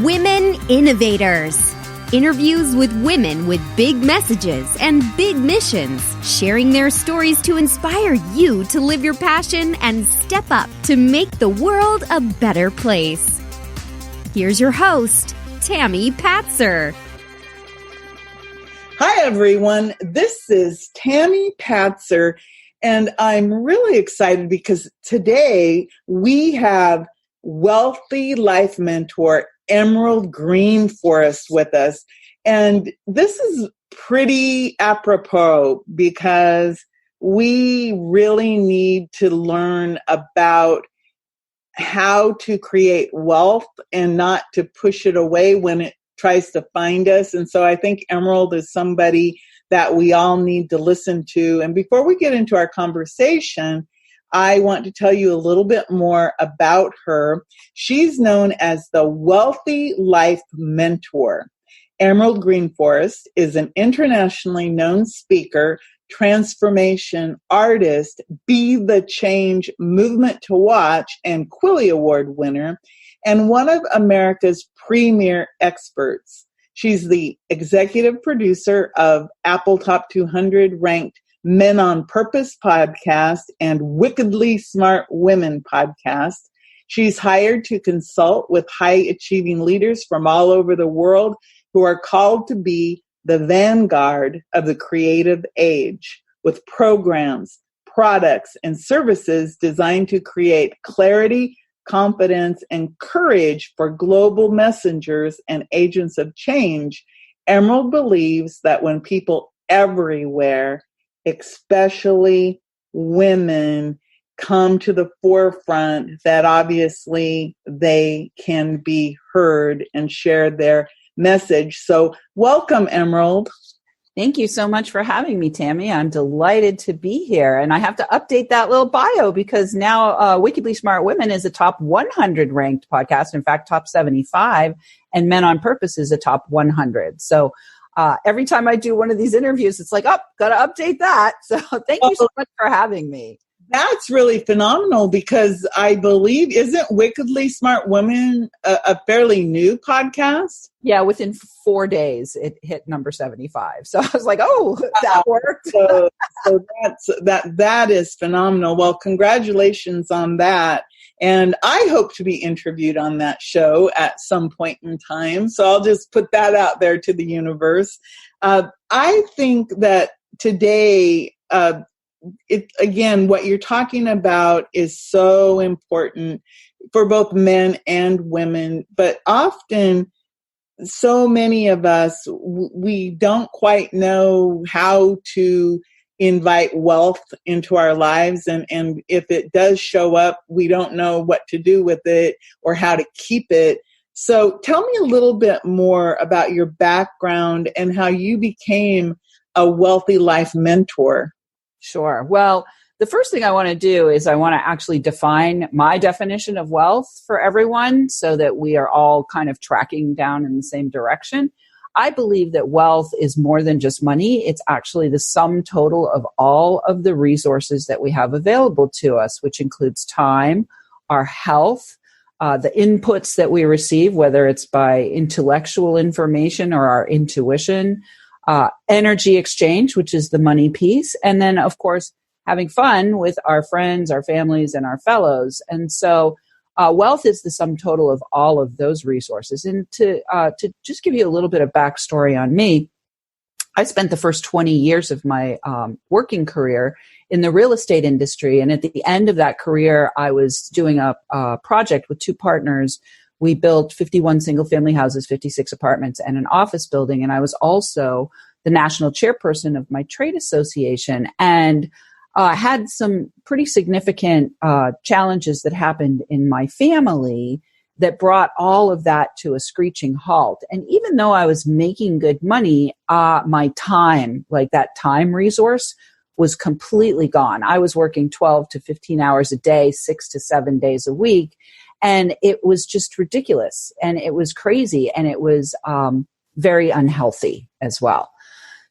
Women Innovators. Interviews with women with big messages and big missions, sharing their stories to inspire you to live your passion and step up to make the world a better place. Here's your host, Tami Patzer. Hi, everyone. This is Tami Patzer, and I'm really excited because today we have wealthy life mentor Emerald GreenForest with us. And this is pretty apropos because we really need to learn about how to create wealth and not to push it away when it tries to find us. And so I think Emerald is somebody that we all need to listen to. And before we get into our conversation, I want to tell you a little bit more about her. She's known as the Wealthy Life Mentor. Emerald GreenForest is an internationally known speaker, transformation artist, Be the Change Movement to Watch, and Quilly Award winner, and one of America's premier experts. She's the executive producer of Apple Top 200 ranked Men on Purpose podcast and Wickedly Smart Women podcast. She's hired to consult with high-achieving leaders from all over the world who are called to be the vanguard of the creative age, with programs, products, and services designed to create clarity, confidence, and courage for global messengers and agents of change. Emerald believes that when people everywhere, especially women, come to the forefront, that obviously they can be heard and share their message. So welcome, Emerald. Thank you so much for having me, Tami. I'm delighted to be here. And I have to update that little bio because now Wickedly Smart Women is a top 100 ranked podcast. In fact, top 75. And Men on Purpose is a top 100. So every time I do one of these interviews, it's like, got to update that. So thank you so much for having me. That's really phenomenal because I believe, isn't Wickedly Smart Women a fairly new podcast? Yeah, within 4 days, it hit number 75. So I was like, that worked. so that is phenomenal. Well, congratulations on that. And I hope to be interviewed on that show at some point in time. So I'll just put that out there to the universe. I think that today, again, what you're talking about is so important for both men and women, but often so many of us, we don't quite know how to invite wealth into our lives. And if it does show up, we don't know what to do with it or how to keep it. So tell me a little bit more about your background and how you became a wealthy life mentor. Sure. Well, the first thing I want to do is I want to actually define my definition of wealth for everyone so that we are all kind of tracking down in the same direction. I believe that wealth is more than just money. It's actually the sum total of all of the resources that we have available to us, which includes time, our health, the inputs that we receive, whether it's by intellectual information or our intuition, energy exchange, which is the money piece, and then, of course, having fun with our friends, our families, and our fellows. And so wealth is the sum total of all of those resources. And to just give you a little bit of backstory on me, I spent the first 20 years of my working career in the real estate industry. And at the end of that career, I was doing a project with two partners. We built 51 single-family houses, 56 apartments, and an office building. And I was also the national chairperson of my trade association and had some pretty significant challenges that happened in my family that brought all of that to a screeching halt. And even though I was making good money, my time, like that time resource, was completely gone. I was working 12 to 15 hours a day, 6 to 7 days a week. And it was just ridiculous. And it was crazy. And it was very unhealthy as well.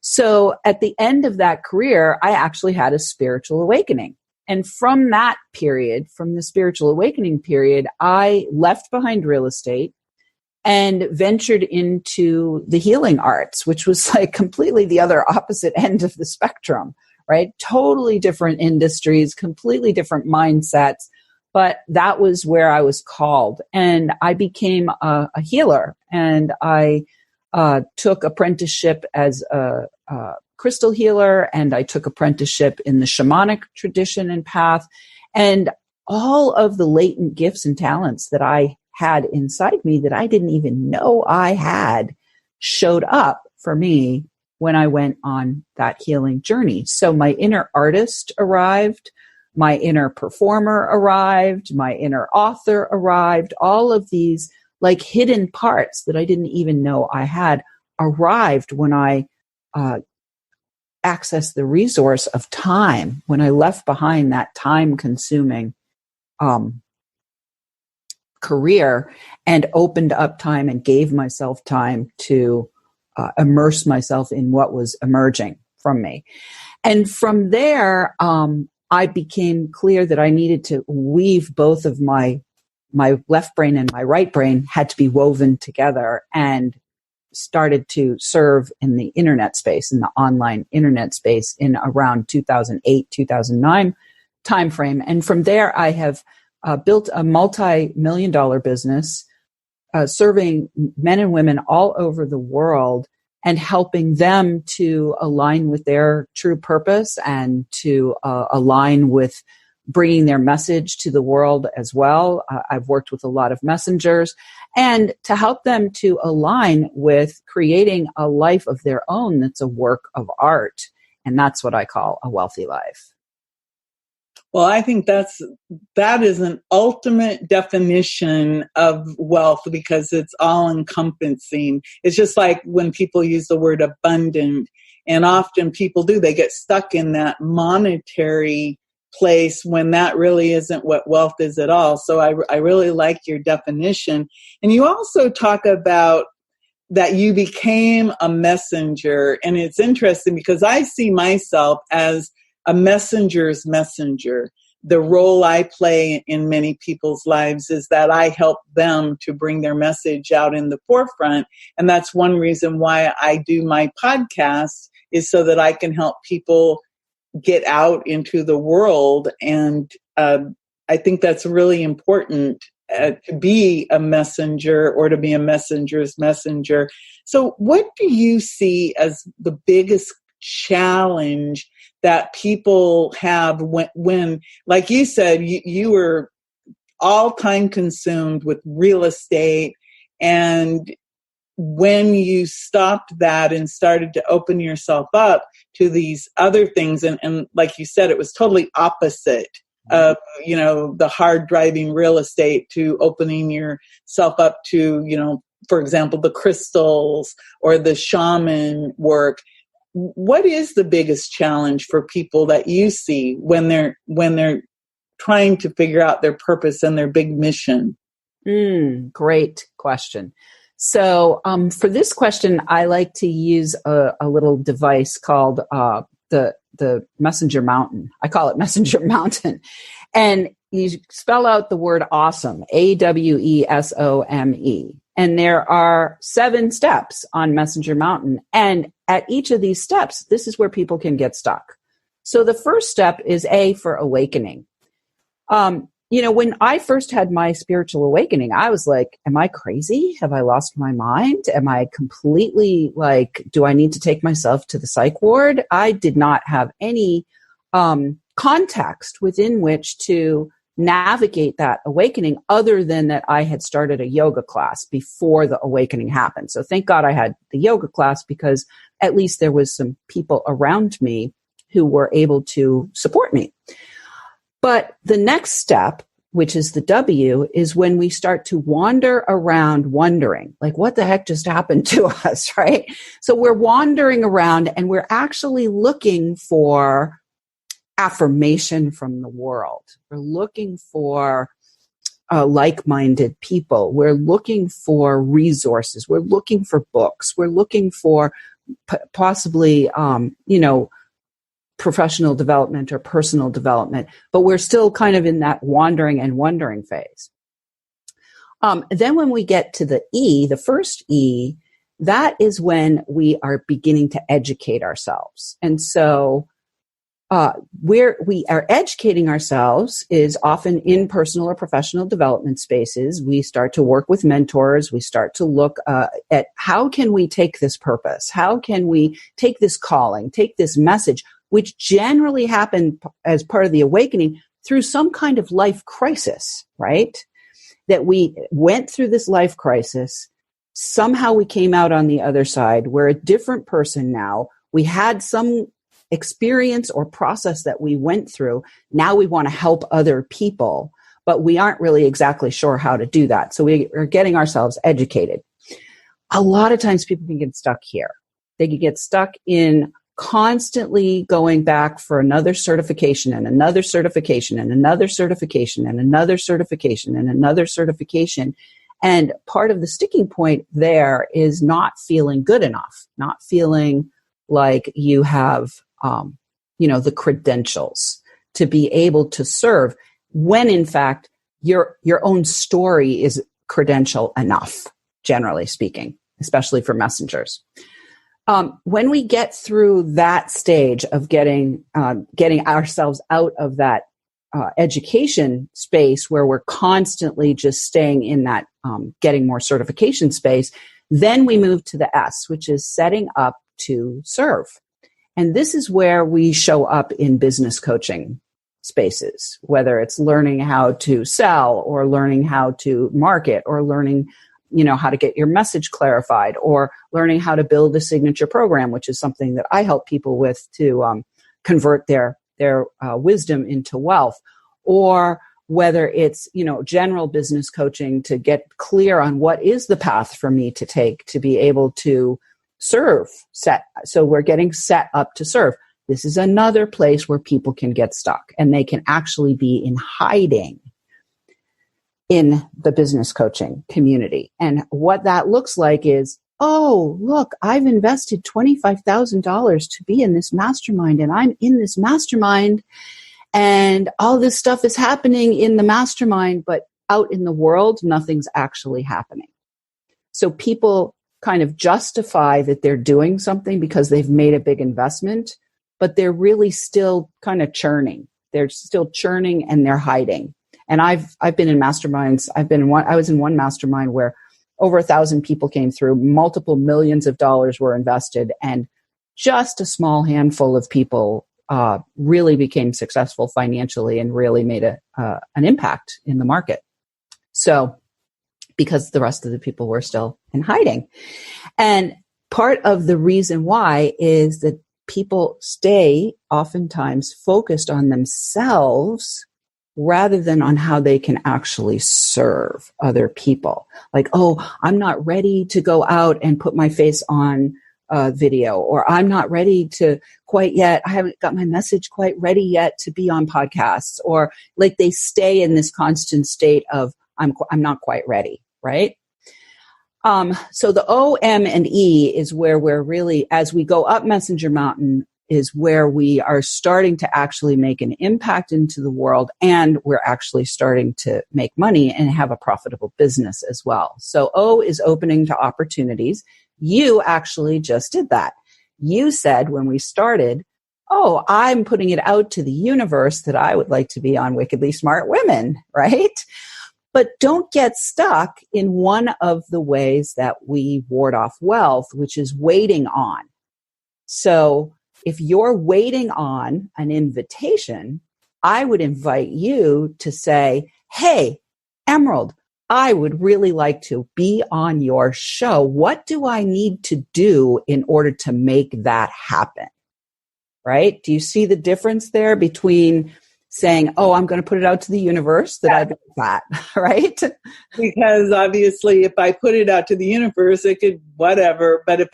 So at the end of that career, I actually had a spiritual awakening. And from that period, from the spiritual awakening period, I left behind real estate and ventured into the healing arts, which was like completely the other opposite end of the spectrum, right? Totally different industries, completely different mindsets. But that was where I was called. And I became a healer. And I took apprenticeship as a crystal healer, and I took apprenticeship in the shamanic tradition and path. And all of the latent gifts and talents that I had inside me that I didn't even know I had showed up for me when I went on that healing journey. So my inner artist arrived, my inner performer arrived, my inner author arrived. All of these like hidden parts that I didn't even know I had arrived when I accessed the resource of time, when I left behind that time-consuming career and opened up time and gave myself time to immerse myself in what was emerging from me. And from there, I became clear that I needed to weave both of my left brain and my right brain had to be woven together, and started to serve in the internet space, in the online internet space in around 2008, 2009 timeframe. And from there, I have built a multi-million-dollar business serving men and women all over the world and helping them to align with their true purpose and to align with bringing their message to the world as well. I've worked with a lot of messengers, and to help them to align with creating a life of their own that's a work of art. And that's what I call a wealthy life. Well, I think that is an ultimate definition of wealth, because it's all encompassing. It's just like when people use the word abundant, and often people they get stuck in that monetary place when that really isn't what wealth is at all. So I really like your definition. And you also talk about that you became a messenger. And it's interesting because I see myself as a messenger's messenger. The role I play in many people's lives is that I help them to bring their message out in the forefront. And that's one reason why I do my podcast, is so that I can help people get out into the world. And I think that's really important to be a messenger, or to be a messenger's messenger. So what do you see as the biggest challenge that people have when like you said, you were all time consumed with real estate, and when you stopped that and started to open yourself up to these other things, and like you said, it was totally opposite of, the hard driving real estate, to opening yourself up to, for example, the crystals or the shaman work. What is the biggest challenge for people that you see when they're trying to figure out their purpose and their big mission? Great question. So for this question, I like to use a little device called the Messenger Mountain. I call it Messenger Mountain. And you spell out the word awesome, AWESOME. And there are 7 steps on Messenger Mountain. And at each of these steps, this is where people can get stuck. So the first step is A, for awakening. When I first had my spiritual awakening, I was like, am I crazy? Have I lost my mind? Am I completely do I need to take myself to the psych ward? I did not have any context within which to navigate that awakening, other than that I had started a yoga class before the awakening happened. So thank God I had the yoga class, because at least there was some people around me who were able to support me. But the next step, which is the W, is when we start to wander around wondering, what the heck just happened to us, right? So we're wandering around and we're actually looking for affirmation from the world. We're looking for like-minded people. We're looking for resources. We're looking for books. We're looking for possibly, professional development or personal development, but we're still kind of in that wandering and wondering phase. Then when we get to the E, the first E, that is when we are beginning to educate ourselves. And so where we are educating ourselves is often in personal or professional development spaces. We start to work with mentors. We start to look at how can we take this purpose? How can we take this calling, take this message, which generally happened as part of the awakening through some kind of life crisis, right? That we went through this life crisis. Somehow we came out on the other side. We're a different person now. We had some experience or process that we went through. Now we want to help other people, but we aren't really exactly sure how to do that. So we are getting ourselves educated. A lot of times people can get stuck here. They can get stuck in constantly going back for another certification and another certification and another certification and another certification and another certification. And part of the sticking point there is not feeling good enough, not feeling like you have the credentials to be able to serve, when in fact your own story is credential enough, generally speaking, especially for messengers. When we get through that stage of getting ourselves out of that education space where we're constantly just staying in that getting more certification space, then we move to the S, which is setting up to serve. And this is where we show up in business coaching spaces, whether it's learning how to sell or learning how to market or learning, how to get your message clarified or learning how to build a signature program, which is something that I help people with to convert their wisdom into wealth, or whether it's, general business coaching to get clear on what is the path for me to take to be able to serve. So we're getting set up to serve. This is another place where people can get stuck and they can actually be in hiding in the business coaching community. And what that looks like is, oh, look, I've invested $25,000 to be in this mastermind and I'm in this mastermind and all this stuff is happening in the mastermind, but out in the world, nothing's actually happening. So people kind of justify that they're doing something because they've made a big investment, but they're really still kind of churning. They're still churning and they're hiding. And I've been in masterminds. I was in one mastermind where over 1,000 people came through, multiple millions of dollars were invested, and just a small handful of people really became successful financially and really made an impact in the market. So, because the rest of the people were still in hiding. And part of the reason why is that people stay oftentimes focused on themselves rather than on how they can actually serve other people. Like, oh, I'm not ready to go out and put my face on video, or I'm not ready to quite yet. I haven't got my message quite ready yet to be on podcasts, or like they stay in this constant state of I'm not quite ready, right? So the O, M, and E is where we're really, as we go up Messenger Mountain, is where we are starting to actually make an impact into the world, and we're actually starting to make money and have a profitable business as well. So O is opening to opportunities. You actually just did that. You said when we started, oh, I'm putting it out to the universe that I would like to be on Wickedly Smart Women, right? But don't get stuck in one of the ways that we ward off wealth, which is waiting on. So if you're waiting on an invitation, I would invite you to say, hey, Emerald, I would really like to be on your show. What do I need to do in order to make that happen? Right? Do you see the difference there between saying, oh, I'm going to put it out to the universe that I've done that, right? Because obviously if I put it out to the universe, it could whatever. But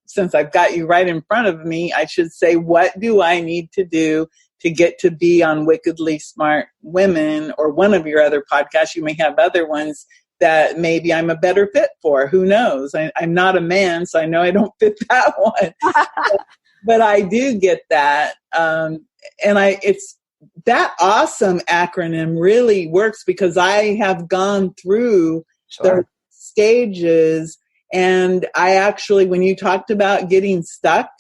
since I've got you right in front of me, I should say, what do I need to do to get to be on Wickedly Smart Women or one of your other podcasts? You may have other ones that maybe I'm a better fit for. Who knows? I'm not a man, so I know I don't fit that one. But I do get that. It's that awesome acronym really works because I have gone through There are stages. And I actually, when you talked about getting stuck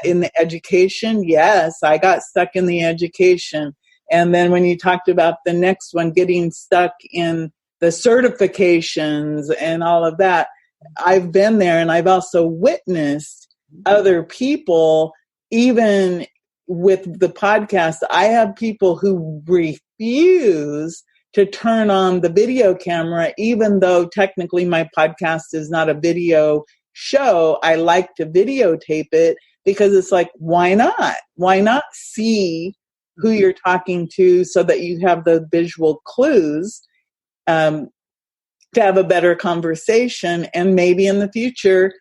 in the education, yes, I got stuck in the education. And then when you talked about the next one, getting stuck in the certifications and all of that, I've been there, and I've also witnessed other people, even with the podcast, I have people who refuse to turn on the video camera, even though technically my podcast is not a video show. I like to videotape it because it's like, why not? Why not see who you're talking to so that you have the visual clues to have a better conversation? And maybe in the future,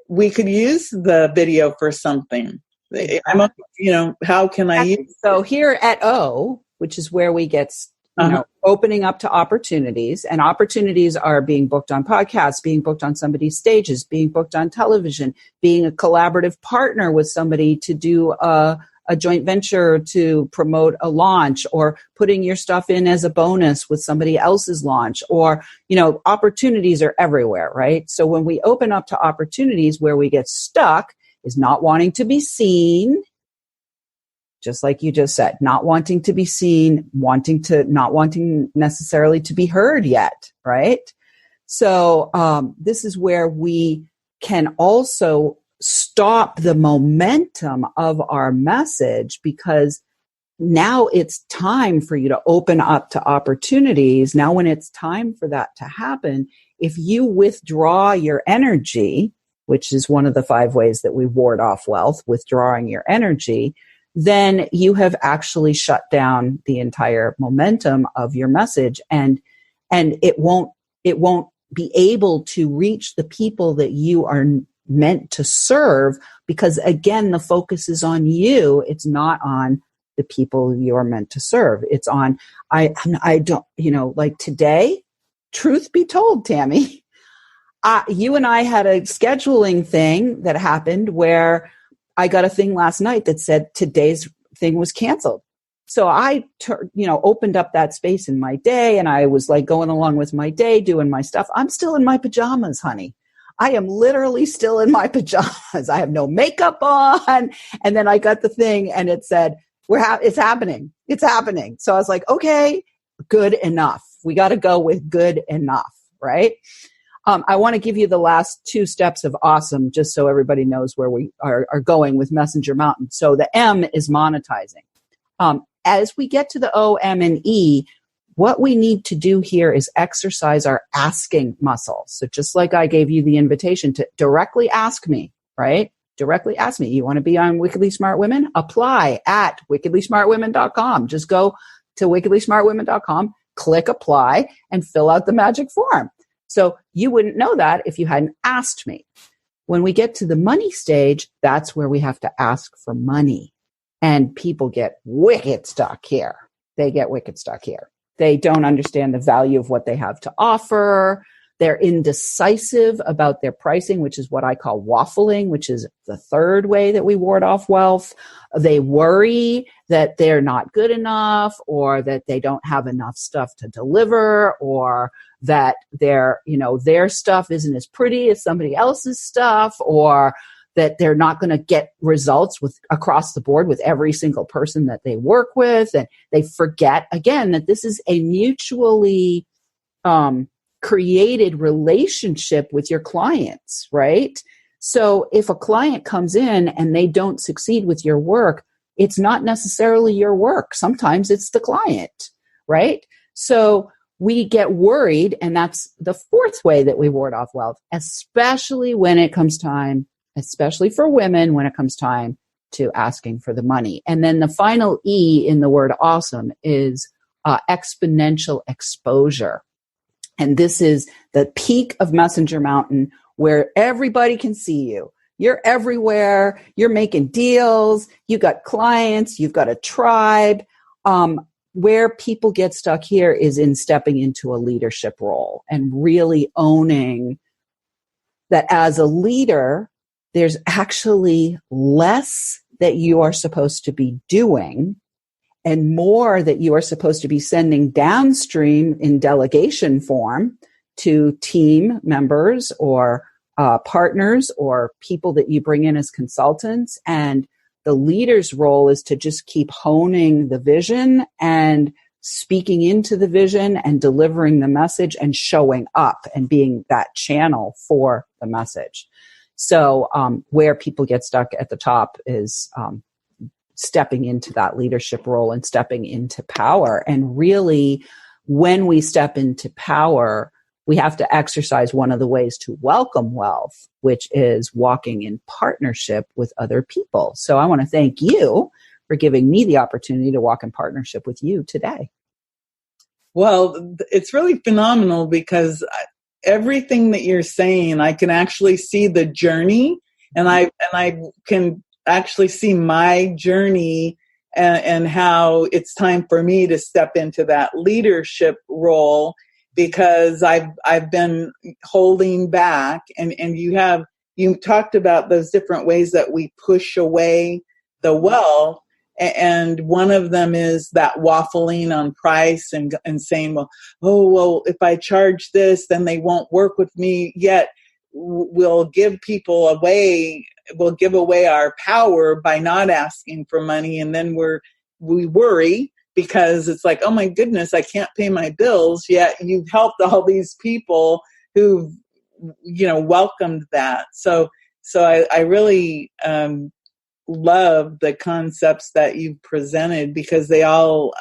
we could use the video for something. How can I use So here at O, which is where we get opening up to opportunities, and opportunities are being booked on podcasts, being booked on somebody's stages, being booked on television, being a collaborative partner with somebody to do a joint venture to promote a launch, or putting your stuff in as a bonus with somebody else's launch, or, opportunities are everywhere, right? So when we open up to opportunities, where we get stuck is not wanting to be seen, just like you just said, not wanting to be seen, not wanting necessarily to be heard yet, right? So this is where we can also stop the momentum of our message, because now it's time for you to open up to opportunities. Now, when it's time for that to happen, if you withdraw your energy, which is one of the 5 ways that we ward off wealth, withdrawing your energy, then you have actually shut down the entire momentum of your message, and it won't be able to reach the people that you are meant to serve, because again, the focus is on you. It's not on the people you're meant to serve. It's on, I don't, like today, truth be told, Tami, you and I had a scheduling thing that happened where I got a thing last night that said today's thing was canceled. So I, opened up that space in my day, and I was like going along with my day, doing my stuff. I'm still in my pajamas, honey. I am literally still in my pajamas. I have no makeup on. And then I got the thing and it said, it's happening. It's happening. So I was like, okay, good enough. We got to go with good enough, right? I want to give you the last 2 steps of awesome, just so everybody knows where we are going with Messenger Mountain. So the M is monetizing. As we get to the O, M, and E, what we need to do here is exercise our asking muscle. So just like I gave you the invitation to directly ask me, right? Directly ask me. You want to be on Wickedly Smart Women? Apply at wickedlysmartwomen.com. Just go to wickedlysmartwomen.com, click apply, and fill out the magic form. So you wouldn't know that if you hadn't asked me. When we get to the money stage, that's where we have to ask for money. And people get wicked stuck here. They get wicked stuck here. They don't understand the value of what they have to offer. They're indecisive about their pricing, which is what I call waffling, which is the 3rd way that we ward off wealth. They worry that they're not good enough, or that they don't have enough stuff to deliver, or that their stuff isn't as pretty as somebody else's stuff, or that they're not going to get results with across the board with every single person that they work with. And they forget, again, that this is a mutually created relationship with your clients, right? So if a client comes in and they don't succeed with your work, it's not necessarily your work. Sometimes it's the client, right? So we get worried, and that's the 4th way that we ward off wealth, especially when it comes time, especially for women, when it comes time to asking for the money. And then the final E in the word awesome is exponential exposure. And this is the peak of Messenger Mountain, where everybody can see you. You're everywhere. You're making deals. You got clients. You've got a tribe. Where people get stuck here is in stepping into a leadership role and really owning that as a leader, there's actually less that you are supposed to be doing and more that you are supposed to be sending downstream in delegation form to team members or partners or people that you bring in as consultants. And the leader's role is to just keep honing the vision and speaking into the vision and delivering the message and showing up and being that channel for the message. So where people get stuck at the top is stepping into that leadership role and stepping into power. And really, when we step into power, we have to exercise one of the ways to welcome wealth, which is walking in partnership with other people. So I want to thank you for giving me the opportunity to walk in partnership with you today. Well, it's really phenomenal because everything that you're saying, I can actually see the journey, and I can actually see my journey and how it's time for me to step into that leadership role, because I've been holding back, and you talked about those different ways that we push away the wealth. And one of them is that waffling on price and saying, well, if I charge this, then they won't work with me. Yet we'll give away our power by not asking for money. And then we worry because it's like, oh my goodness, I can't pay my bills. Yet you've helped all these people who've, welcomed that. So I really, love the concepts that you've presented, because they all,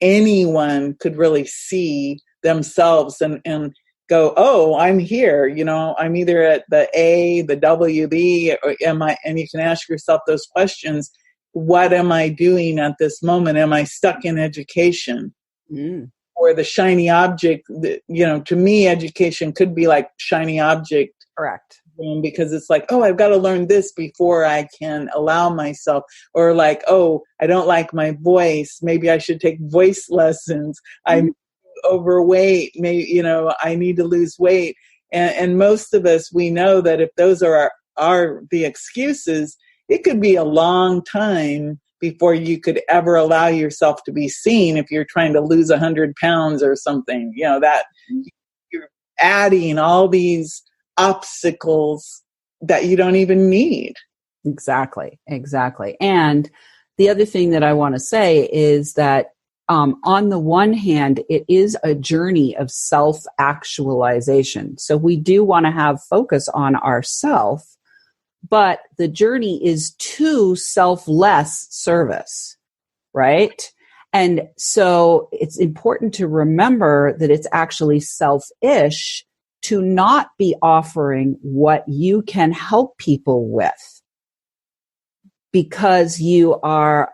anyone could really see themselves and go, oh, I'm here, I'm either at the A, the W, B, or am I, and you can ask yourself those questions. What am I doing at this moment? Am I stuck in education? Or the shiny object? To me, education could be like shiny object. Correct. Because it's like, oh, I've got to learn this before I can allow myself. Or like, oh, I don't like my voice. Maybe I should take voice lessons. I'm overweight. Maybe, I need to lose weight. And most of us, we know that if those are the excuses, it could be a long time before you could ever allow yourself to be seen. If you're trying to lose 100 pounds or something, that you're adding all these obstacles that you don't even need. Exactly. And the other thing that I want to say is that on the one hand, it is a journey of self-actualization. So we do want to have focus on ourself, but the journey is to selfless service, right? And so it's important to remember that it's actually selfish to not be offering what you can help people with, because you are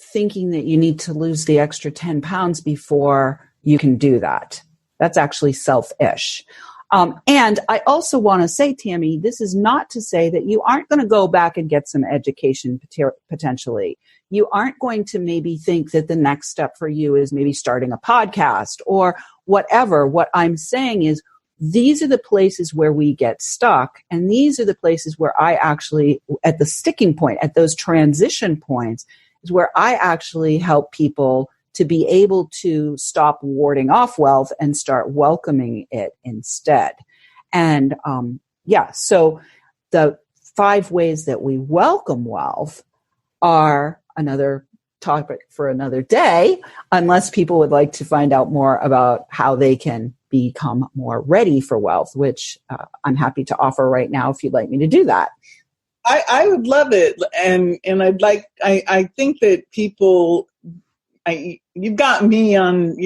thinking that you need to lose the extra 10 pounds before you can do that. That's actually selfish. And I also want to say, Tami, this is not to say that you aren't going to go back and get some education potentially. You aren't going to maybe think that the next step for you is maybe starting a podcast or whatever. What I'm saying is, these are the places where we get stuck. And these are the places where I actually, at the sticking point, at those transition points, is where I actually help people to be able to stop warding off wealth and start welcoming it instead. And so the 5 ways that we welcome wealth are another topic for another day, unless people would like to find out more about how they can become more ready for wealth, which I'm happy to offer right now if you'd like me to do that. I would love it. And I think that people, you've got me on,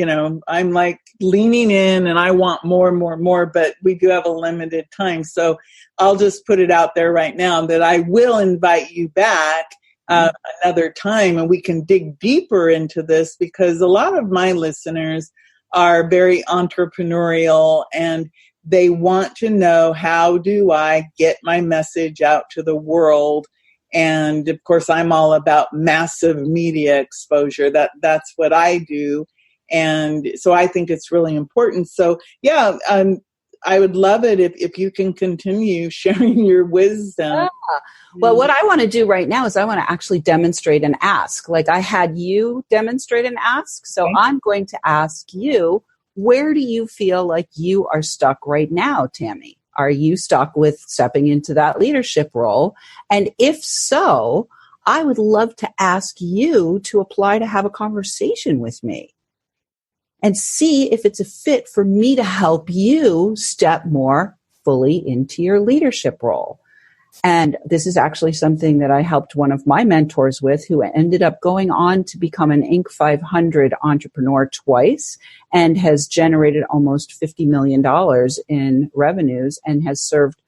I'm like leaning in and I want more, but we do have a limited time. So I'll just put it out there right now that I will invite you back another time, and we can dig deeper into this, because a lot of my listeners are very entrepreneurial and they want to know, how do I get my message out to the world? And of course, I'm all about massive media exposure. That's what I do. And so I think it's really important. So yeah, I would love it if you can continue sharing your wisdom. Yeah. Well, what I want to do right now is I want to actually demonstrate and ask. Like I had you demonstrate and ask. So I'm going to ask you, Where do you feel like you are stuck right now, Tami? Are you stuck with stepping into that leadership role? And if so, I would love to ask you to apply to have a conversation with me and see if it's a fit for me to help you step more fully into your leadership role. And this is actually something that I helped one of my mentors with, who ended up going on to become an Inc. 500 entrepreneur twice and has generated almost $50 million in revenues and has served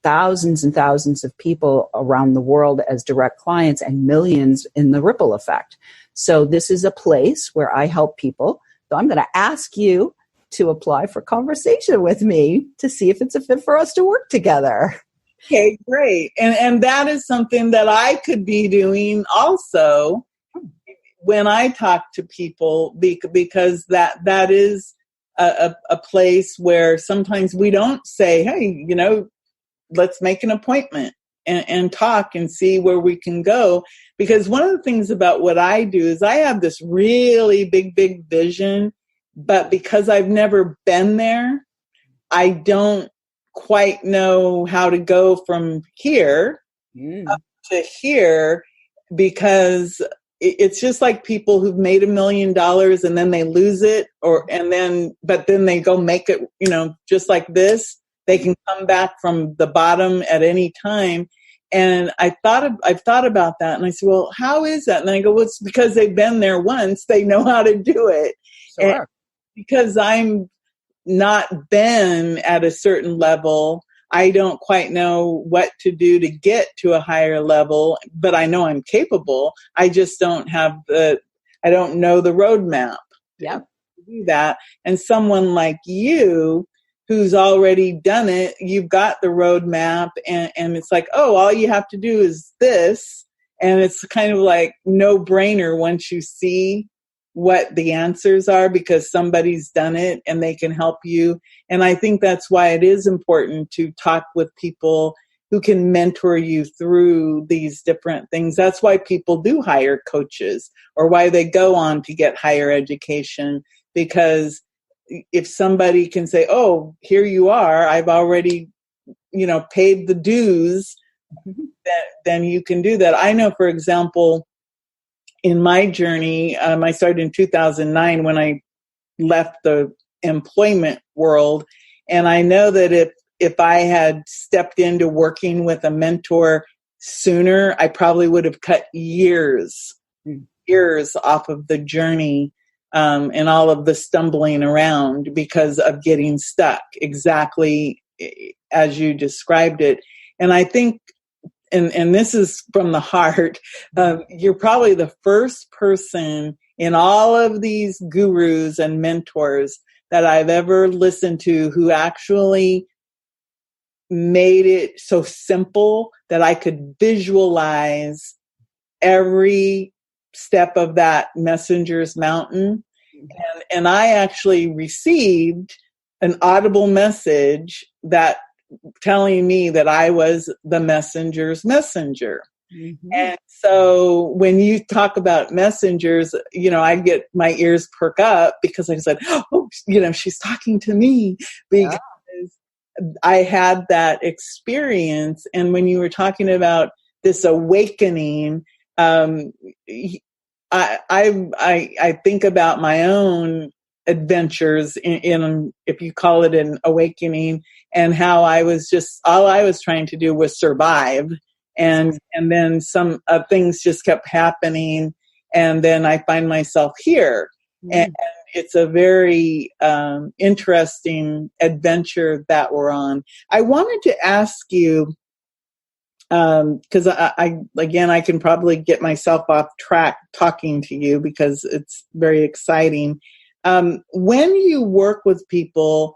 thousands and thousands of people around the world as direct clients and millions in the ripple effect. So this is a place where I help people. So I'm going to ask you to apply for conversation with me to see if it's a fit for us to work together. Okay, great. And that is something that I could be doing also when I talk to people, because that is a place where sometimes we don't say, hey, let's make an appointment and talk and see where we can go. Because one of the things about what I do is I have this really big vision, but because I've never been there, I don't quite know how to go from here up to here, because it's just like people who've made $1 million and then they lose it, but then they go make it, just like this. They can come back from the bottom at any time. And I've thought about that, and I said, well, how is that? And I go, well, it's because they've been there once. They know how to do it. Sure. And because I'm not been at a certain level, I don't quite know what to do to get to a higher level, but I know I'm capable. I just don't know the roadmap. Yeah. To do that. And someone like you who's already done it, you've got the roadmap, and it's like, oh, all you have to do is this. And it's kind of like no brainer once you see what the answers are, because somebody's done it and they can help you. And I think that's why it is important to talk with people who can mentor you through these different things. That's why people do hire coaches, or why they go on to get higher education, because if somebody can say, oh, here you are, I've already, paid the dues, then you can do that. I know, for example, in my journey, I started in 2009 when I left the employment world. And I know that if I had stepped into working with a mentor sooner, I probably would have cut years off of the journey, and all of the stumbling around because of getting stuck, exactly as you described it. And I think, and this is from the heart, you're probably the first person in all of these gurus and mentors that I've ever listened to who actually made it so simple that I could visualize every step of that messenger's mountain. And I actually received an audible message that telling me that I was the messenger's messenger. Mm-hmm. And so when you talk about messengers, I get my ears perk up, because I said, oh, she's talking to me, because I had that experience. And when you were talking about this awakening, I think about my own adventures in if you call it an awakening, and how I was all I was trying to do was survive. And then some things just kept happening. And then I find myself here. And it's a very interesting adventure that we're on. I wanted to ask you, because I can probably get myself off track talking to you, because it's very exciting. When you work with people,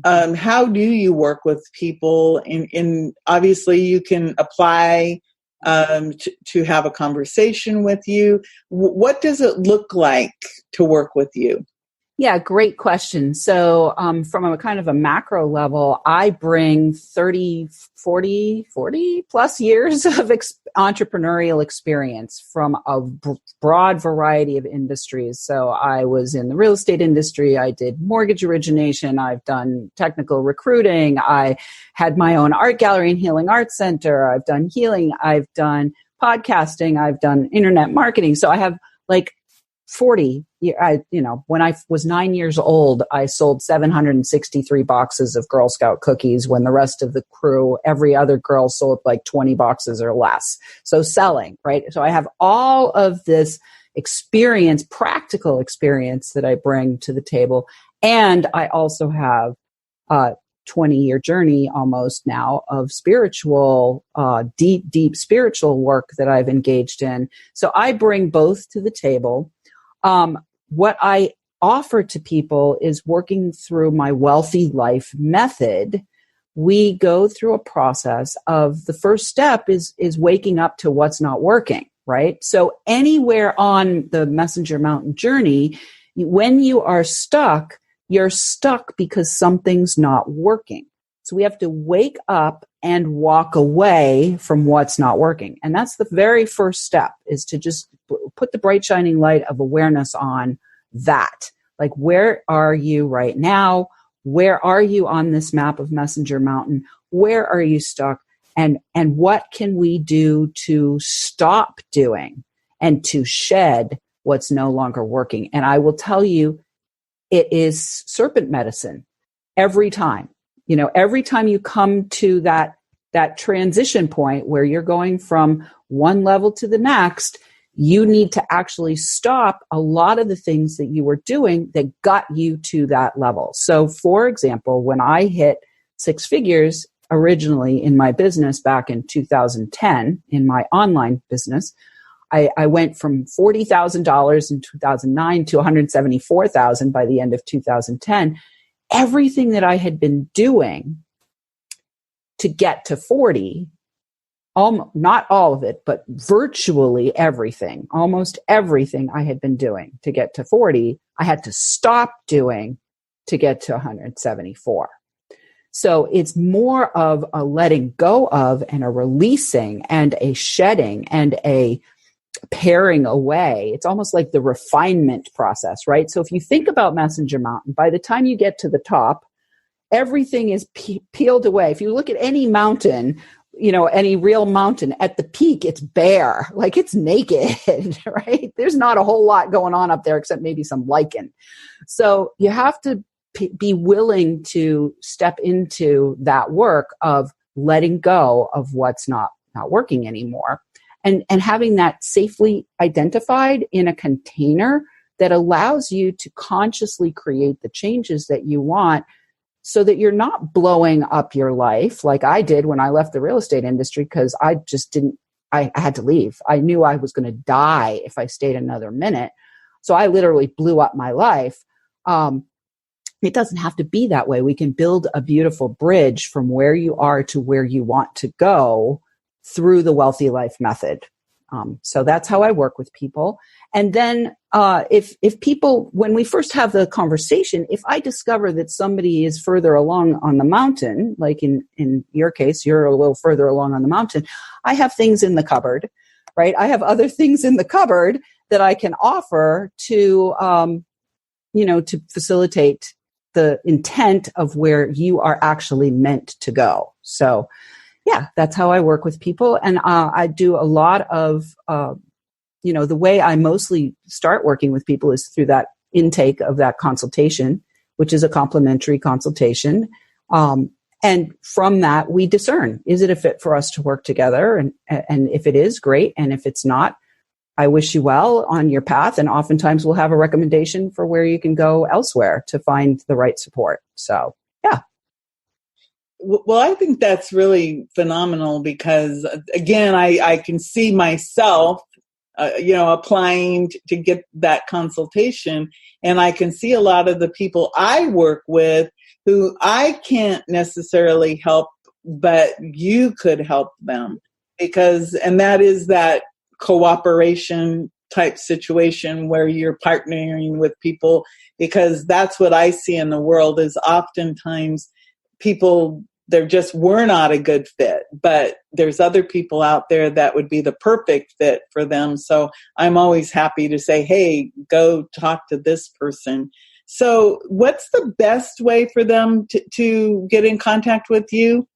how do you work with people? In obviously, you can apply to have a conversation with you. What does it look like to work with you? Yeah, great question. So from a kind of a macro level, I bring 30, 40 plus years of entrepreneurial experience from a broad variety of industries. So I was in the real estate industry. I did mortgage origination. I've done technical recruiting. I had my own art gallery and healing arts center. I've done healing. I've done podcasting. I've done internet marketing. So I have like 40, when I was 9 years old, I sold 763 boxes of Girl Scout cookies when the rest of the crew, every other girl sold like 20 boxes or less. So selling, right? So I have all of this experience, practical experience that I bring to the table. And I also have a 20-year journey almost now of spiritual, deep spiritual work that I've engaged in. So I bring both to the table. What I offer to people is working through my Wealthy Life method. We go through a process of the first step is waking up to what's not working, right? So anywhere on the Messenger Mountain journey, when you are stuck, you're stuck because something's not working. So we have to wake up and walk away from what's not working. And that's the very first step, is to just put the bright shining light of awareness on that. Like, where are you right now? Where are you on this map of Messenger Mountain? Where are you stuck? And what can we do to stop doing and to shed what's no longer working? And I will tell you, it is serpent medicine every time. Every time you come to that transition point where you're going from one level to the next, you need to actually stop a lot of the things that you were doing that got you to that level. So, for example, when I hit 6 figures originally in my business back in 2010, in my online business, I went from $40,000 in 2009 to $174,000 by the end of 2010. Everything that I had been doing to get to 40, not all of it, but virtually everything, almost everything I had been doing to get to 40, I had to stop doing to get to 174. So it's more of a letting go of and a releasing and a shedding and a paring away. It's almost like the refinement process, right? So if you think about Messenger Mountain, by the time you get to the top, everything is peeled away. If you look at any mountain, any real mountain, at the peak, it's bare, like it's naked, right? There's not a whole lot going on up there except maybe some lichen. So you have to be willing to step into that work of letting go of what's not working anymore. And having that safely identified in a container that allows you to consciously create the changes that you want, so that you're not blowing up your life like I did when I left the real estate industry, because I had to leave. I knew I was going to die if I stayed another minute. So I literally blew up my life. It doesn't have to be that way. We can build a beautiful bridge from where you are to where you want to go through the Wealthy Life method. So that's how I work with people. And then if people, when we first have the conversation, if I discover that somebody is further along on the mountain, like in your case, you're a little further along on the mountain, I have things in the cupboard, right? I have other things in the cupboard that I can offer to, to facilitate the intent of where you are actually meant to go. So yeah, that's how I work with people. And I do a lot of, the way I mostly start working with people is through that intake of that consultation, which is a complimentary consultation. And from that, we discern, is it a fit for us to work together? And if it is, great. And if it's not, I wish you well on your path. And oftentimes we'll have a recommendation for where you can go elsewhere to find the right support. So, yeah. Well, I think that's really phenomenal because, again, I can see myself, applying to get that consultation. And I can see a lot of the people I work with who I can't necessarily help, but you could help them and that is that cooperation type situation where you're partnering with people, because that's what I see in the world is oftentimes people, we're not a good fit, but there's other people out there that would be the perfect fit for them. So I'm always happy to say, hey, go talk to this person. So what's the best way for them to get in contact with you?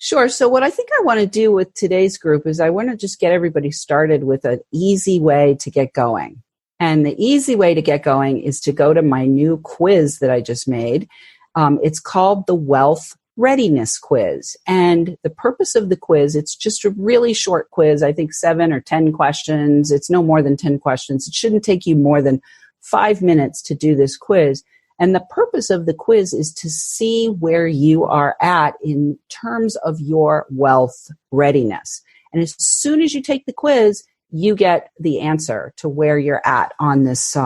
Sure. So what I think I want to do with today's group is I want to just get everybody started with an easy way to get going. And the easy way to get going is to go to my new quiz that I just made. It's called the Wealth Readiness Quiz. And the purpose of the quiz, it's just a really short quiz, I think 7 or 10 questions. It's no more than 10 questions. It shouldn't take you more than 5 minutes to do this quiz. And the purpose of the quiz is to see where you are at in terms of your wealth readiness. And as soon as you take the quiz, you get the answer to where you're at on this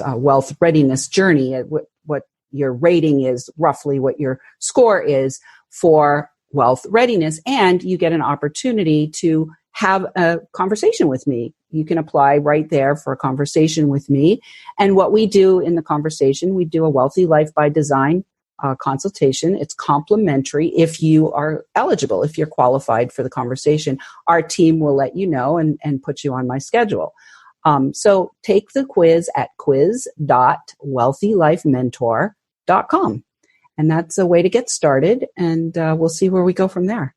wealth readiness journey. What your rating is, roughly what your score is for wealth readiness, and you get an opportunity to have a conversation with me. You can apply right there for a conversation with me. And what we do in the conversation, we do a Wealthy Life by Design consultation. It's complimentary if you are eligible, if you're qualified for the conversation. Our team will let you know and put you on my schedule. So take the quiz at quiz.wealthylifementor.com. And that's a way to get started, and we'll see where we go from there.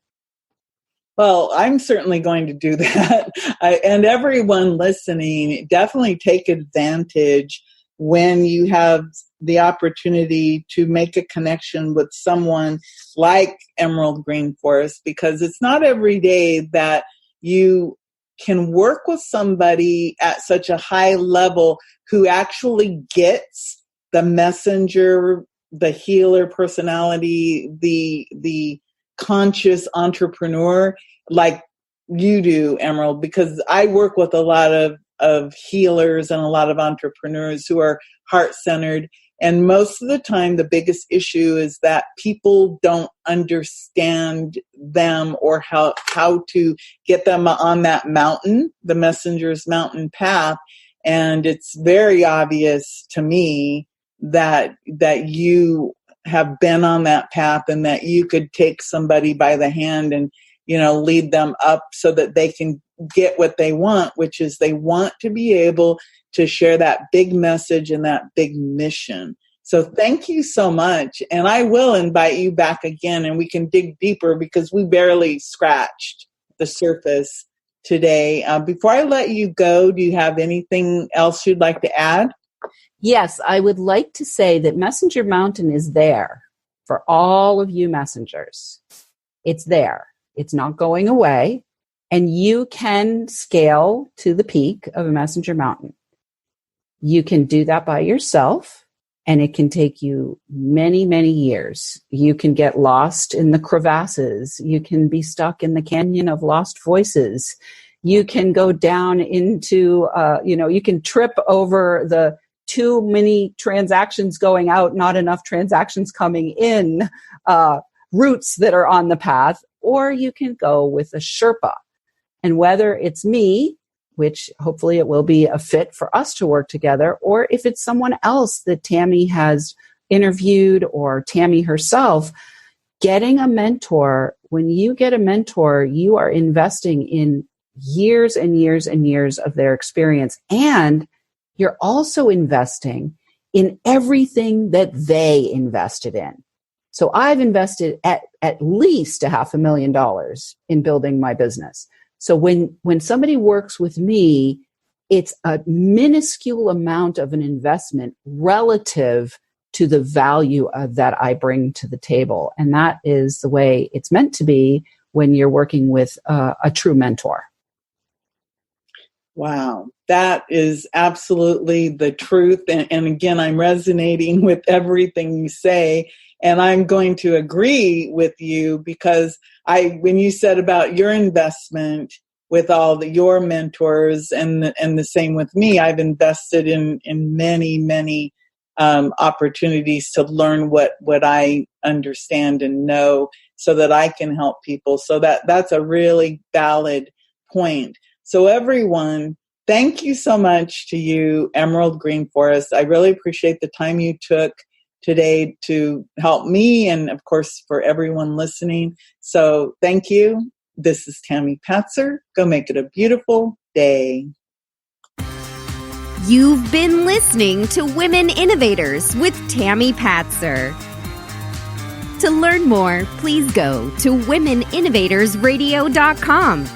Well, I'm certainly going to do that. And everyone listening, definitely take advantage when you have the opportunity to make a connection with someone like Emerald GreenForest, because it's not every day that you can work with somebody at such a high level who actually gets the messenger, the healer personality, the conscious entrepreneur like you do, Emerald, because I work with a lot of healers and a lot of entrepreneurs who are heart-centered. And most of the time, the biggest issue is that people don't understand them or how to get them on that mountain, the messenger's mountain path. And it's very obvious to me that you have been on that path and that you could take somebody by the hand and, lead them up so that they can get what they want, which is they want to be able to share that big message and that big mission. So thank you so much. And I will invite you back again and we can dig deeper because we barely scratched the surface today. Before I let you go, do you have anything else you'd like to add? Yes, I would like to say that Messenger Mountain is there for all of you messengers. It's there. It's not going away. And you can scale to the peak of a Messenger Mountain. You can do that by yourself, and it can take you many, many years. You can get lost in the crevasses. You can be stuck in the canyon of lost voices. You can go down into, you can trip over the too many transactions going out, not enough transactions coming in, routes that are on the path, or you can go with a Sherpa. And whether it's me, which hopefully it will be a fit for us to work together, or if it's someone else that Tami has interviewed or Tami herself, getting a mentor, when you get a mentor, you are investing in years and years and years of their experience. And you're also investing in everything that they invested in. So I've invested at least $500,000 in building my business. So when somebody works with me, it's a minuscule amount of an investment relative to the value that I bring to the table. And that is the way it's meant to be when you're working with a true mentor. Wow, that is absolutely the truth. And again, I'm resonating with everything you say. And I'm going to agree with you because when you said about your investment with all your mentors and the same with me, I've invested in many, many opportunities to learn what I understand and know so that I can help people. So that's a really valid point. So everyone, Thank you so much to you, Emerald GreenForest. I really appreciate the time you took today to help me and, of course, for everyone listening. So thank you. This is Tami Patzer. Go make it a beautiful day. You've been listening to Women Innovators with Tami Patzer. To learn more, please go to womeninnovatorsradio.com.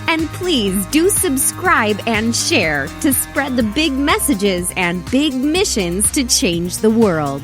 And please do subscribe and share to spread the big messages and big missions to change the world.